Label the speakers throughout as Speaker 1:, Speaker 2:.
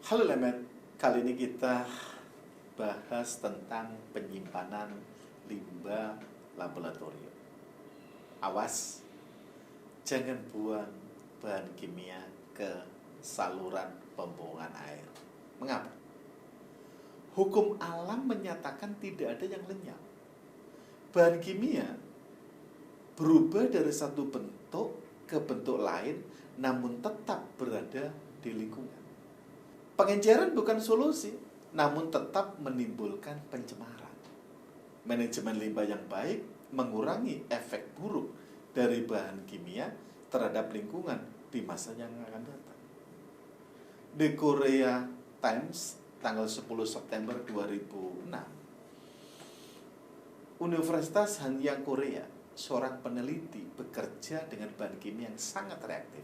Speaker 1: Halo Lemet, kali ini kita bahas tentang penyimpanan limbah laboratorium. Awas, jangan buang bahan kimia ke saluran pembuangan air. Mengapa? Hukum alam menyatakan tidak ada yang lenyap. Bahan kimia berubah dari satu bentuk ke bentuk lain, namun tetap berada di lingkungan. Pengenceran bukan solusi, namun tetap menimbulkan pencemaran. Manajemen limbah yang baik mengurangi efek buruk dari bahan kimia terhadap lingkungan di masa yang akan datang. The Korea Times, tanggal 10 September 2006, Universitas Hanyang Korea, seorang peneliti bekerja dengan bahan kimia yang sangat reaktif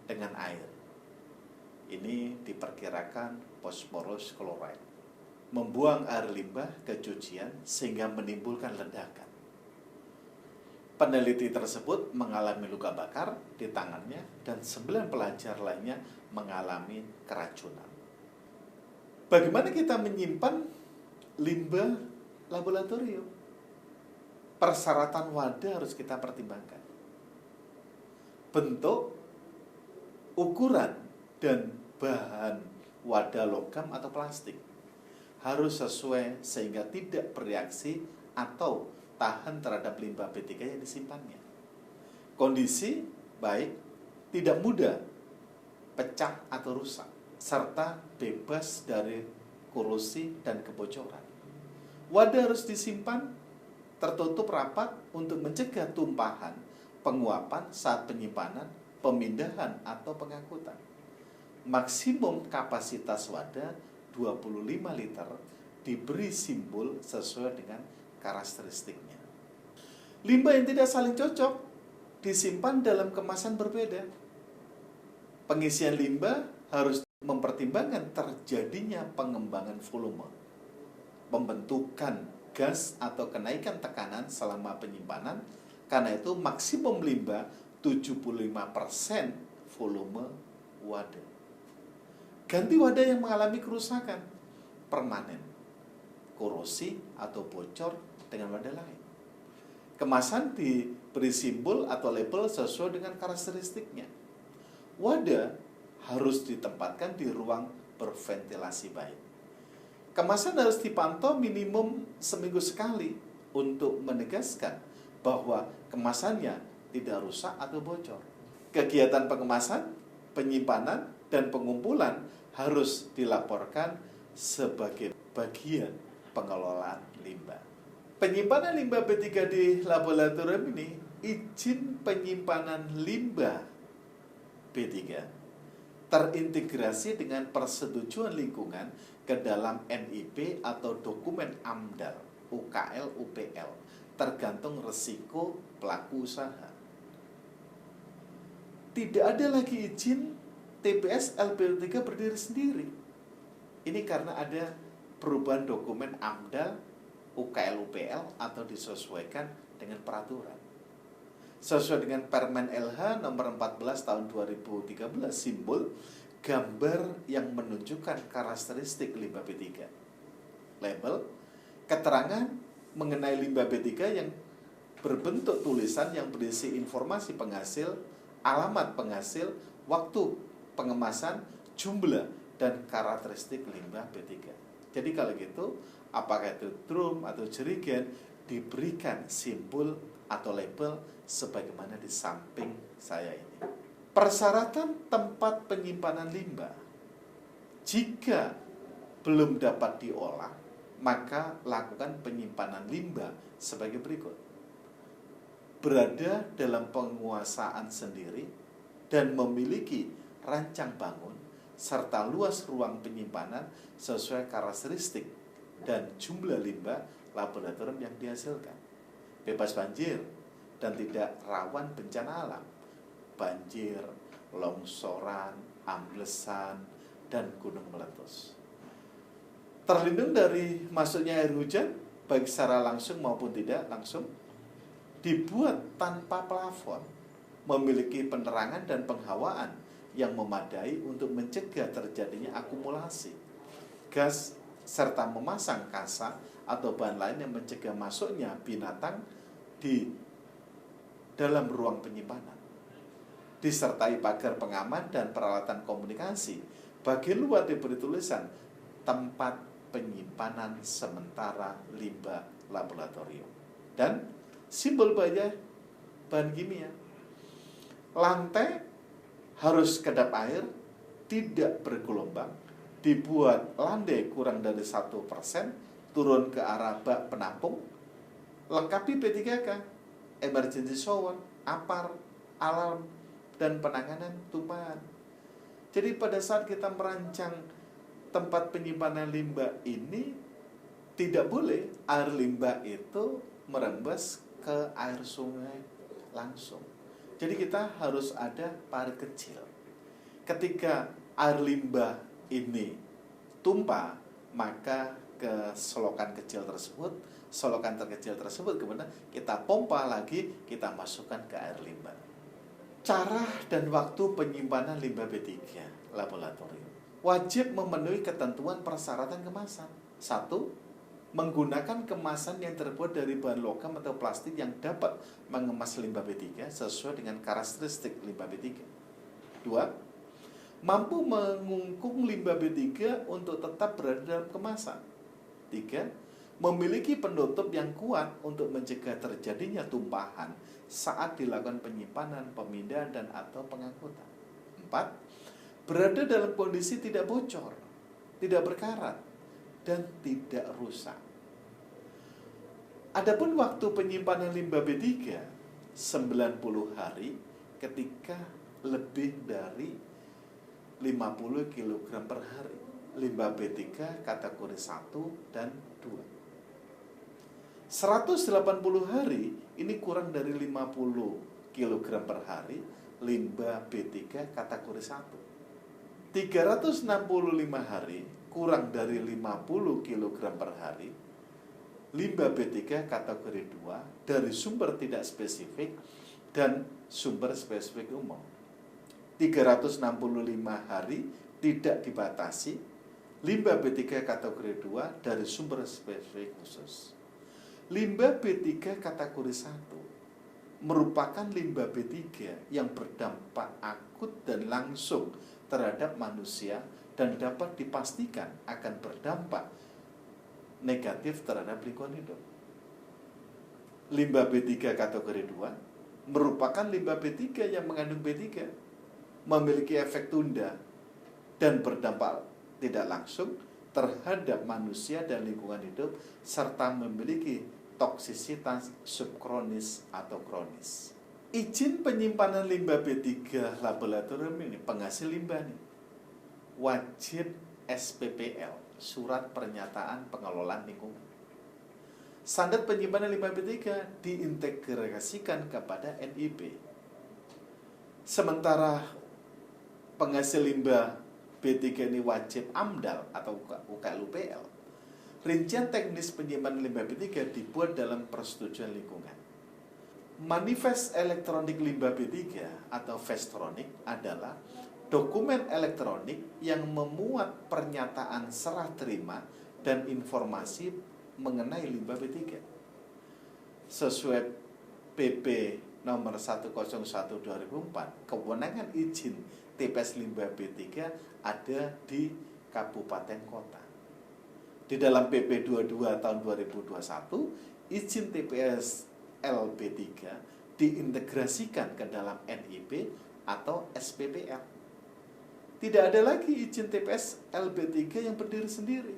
Speaker 1: dengan air. Ini diperkirakan phosphorus chloride, membuang air limbah ke cucian sehingga menimbulkan ledakan. Peneliti tersebut mengalami luka bakar di tangannya dan 9 pelajar lainnya mengalami keracunan. Bagaimana kita menyimpan limbah laboratorium? Persyaratan wadah harus kita pertimbangkan. Bentuk, ukuran, dan bahan wadah logam atau plastik harus sesuai sehingga tidak bereaksi atau tahan terhadap limbah B3 yang disimpannya. Kondisi baik, tidak mudah pecah atau rusak, serta bebas dari korosi dan kebocoran. Wadah harus disimpan tertutup rapat untuk mencegah tumpahan, penguapan saat penyimpanan, pemindahan, atau pengangkutan. Maksimum kapasitas wadah 25 liter, diberi simbol sesuai dengan karakteristiknya. Limbah yang tidak saling cocok disimpan dalam kemasan berbeda. Pengisian limbah harus mempertimbangkan terjadinya pengembangan volume, pembentukan gas atau kenaikan tekanan selama penyimpanan. Karena itu maksimum limbah 75% volume wadah. Ganti wadah yang mengalami kerusakan permanen, korosi atau bocor dengan wadah lain. Kemasan diberi simbol atau label sesuai dengan karakteristiknya. Wadah harus ditempatkan di ruang berventilasi baik. Kemasan harus dipantau minimum seminggu sekali untuk menegaskan bahwa kemasannya tidak rusak atau bocor. Kegiatan pengemasan, penyimpanan, dan pengumpulan harus dilaporkan sebagai bagian pengelolaan limbah. Penyimpanan limbah B3 di laboratorium ini, izin penyimpanan limbah B3 terintegrasi dengan persetujuan lingkungan ke dalam NIP atau dokumen AMDAL, UKL, UPL, tergantung resiko pelaku usaha. Tidak ada lagi izin TPS LPO3 berdiri sendiri. Ini karena ada perubahan dokumen AMDAL, UKL, UPL atau disesuaikan dengan peraturan. Sesuai dengan Permen LH nomor 14 tahun 2013, simbol gambar yang menunjukkan karakteristik limbah B3. Label, keterangan mengenai limbah B3 yang berbentuk tulisan yang berisi informasi penghasil, alamat penghasil, waktu pengemasan, jumlah, dan karakteristik limbah B3. Jadi kalau gitu, apakah itu drum atau jerigen, diberikan simbol atau label sebagaimana di samping saya ini. Persyaratan tempat penyimpanan limbah. Jika belum dapat diolah, maka lakukan penyimpanan limbah sebagai berikut. Berada dalam penguasaan sendiri dan memiliki rancang bangun serta luas ruang penyimpanan sesuai karakteristik dan jumlah limbah laboratorium yang dihasilkan. Bebas banjir dan tidak rawan bencana alam, banjir, longsoran, amblesan, dan gunung meletus. Terlindung dari masuknya air hujan, baik secara langsung maupun tidak langsung. Dibuat tanpa plafon, memiliki penerangan dan penghawaan yang memadai untuk mencegah terjadinya akumulasi gas serta memasang kasa atau bahan lain yang mencegah masuknya binatang di dalam ruang penyimpanan. Disertai pagar pengaman dan peralatan komunikasi. Bagian luar diberi tulisan tempat penyimpanan sementara limbah laboratorium dan simbol bahan kimia. Lantai harus kedap air, tidak bergelombang, dibuat landai kurang dari 1%, turun ke arah bak penampung, lengkapi P3K, emergency shower, APAR, alarm, dan penanganan tumpahan. Jadi pada saat kita merancang tempat penyimpanan limbah ini, tidak boleh air limbah itu merembes ke air sungai langsung. Jadi kita harus ada parit kecil. Ketika air limbah ini tumpah, maka ke selokan kecil tersebut, selokan terkecil tersebut kemudian kita pompa lagi, kita masukkan ke air limbah. Cara dan waktu penyimpanan limbah B3 laboratorium wajib memenuhi ketentuan persyaratan kemasan. 1. Menggunakan kemasan yang terbuat dari bahan logam atau plastik yang dapat mengemas limbah B3 sesuai dengan karakteristik limbah B3. 2. Mampu mengungkung limbah B3 untuk tetap berada dalam kemasan. 3. Memiliki penutup yang kuat untuk mencegah terjadinya tumpahan saat dilakukan penyimpanan, pemindahan, dan atau pengangkutan. 4. Berada dalam kondisi tidak bocor, tidak berkarat, dan tidak rusak. Adapun waktu penyimpanan limbah B3 90 hari ketika lebih dari 50 kg per hari. Limbah B3 kategori 1 dan 2. 180 hari ini kurang dari 50 kg per hari, limbah B3 kategori 1. 365 hari kurang dari 50 kg per hari, limbah B3 kategori 2 dari sumber tidak spesifik dan sumber spesifik umum. 365 hari tidak dibatasi, limbah B3 kategori 2 dari sumber spesifik khusus. Limbah B3 kategori 1 merupakan limbah B3 yang berdampak akut dan langsung terhadap manusia dan dapat dipastikan akan berdampak negatif terhadap lingkungan hidup. Limbah B3 kategori 2 merupakan limbah B3 yang mengandung B3, memiliki efek tunda dan berdampak tidak langsung terhadap manusia dan lingkungan hidup, serta memiliki toksisitas subkronis atau kronis. Izin penyimpanan limbah B3 laboratorium ini, penghasil limbah nih, wajib SPPL, Surat Pernyataan Pengelolaan Lingkungan. Standar penyimpanan limbah B3 diintegrasikan kepada NIB. Sementara penghasil limbah B3 ini wajib AMDAL atau UKL-UPL. Rincian teknis penyimpanan limbah B3 dibuat dalam persetujuan lingkungan. Manifest elektronik limbah B3 atau Vestronik adalah dokumen elektronik yang memuat pernyataan serah terima dan informasi mengenai limbah B3. Sesuai PP nomor 101/2004, kewenangan izin TPS limbah B3 ada di kabupaten kota. Di dalam PP 22 tahun 2021, izin TPS LB3 diintegrasikan ke dalam NIB atau SPPL. Tidak ada lagi izin TPS LB3 yang berdiri sendiri.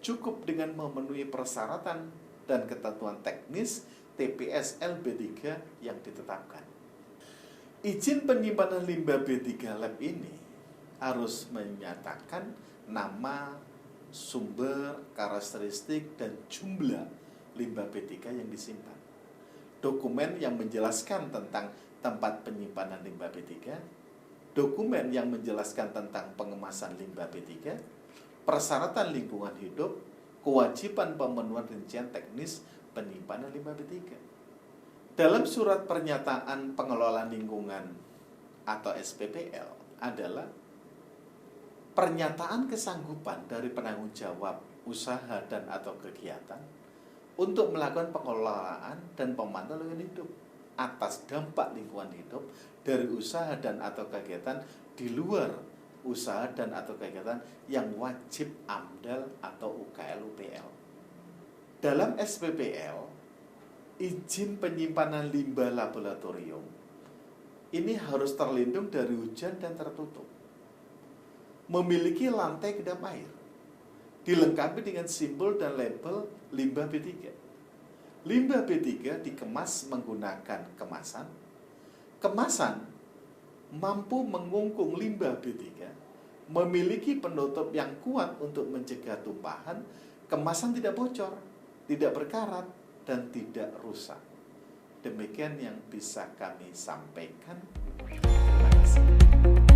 Speaker 1: Cukup dengan memenuhi persyaratan dan ketentuan teknis TPS LB3 yang ditetapkan. Izin penyimpanan limbah B3 Lab ini harus menyatakan nama, sumber, karakteristik, dan jumlah limbah B3 yang disimpan. Dokumen yang menjelaskan tentang tempat penyimpanan limbah B3, dokumen yang menjelaskan tentang pengemasan limbah B3, persyaratan lingkungan hidup, kewajiban pemenuhan rincian teknis penyimpanan limbah B3. Dalam surat pernyataan pengelolaan lingkungan atau SPPL, adalah pernyataan kesanggupan dari penanggung jawab usaha dan atau kegiatan untuk melakukan pengelolaan dan pemantauan lingkungan hidup atas dampak lingkungan hidup dari usaha dan atau kegiatan di luar usaha dan atau kegiatan yang wajib AMDAL atau UKL UPL. Dalam SPPL, izin penyimpanan limbah laboratorium ini harus terlindung dari hujan dan tertutup. Memiliki lantai kedap air, dilengkapi dengan simbol dan label limbah B3. Limbah B3 dikemas menggunakan kemasan. Kemasan mampu mengungkung limbah B3, memiliki penutup yang kuat untuk mencegah tumpahan, kemasan tidak bocor, tidak berkarat, dan tidak rusak. Demikian yang bisa kami sampaikan. Terima kasih.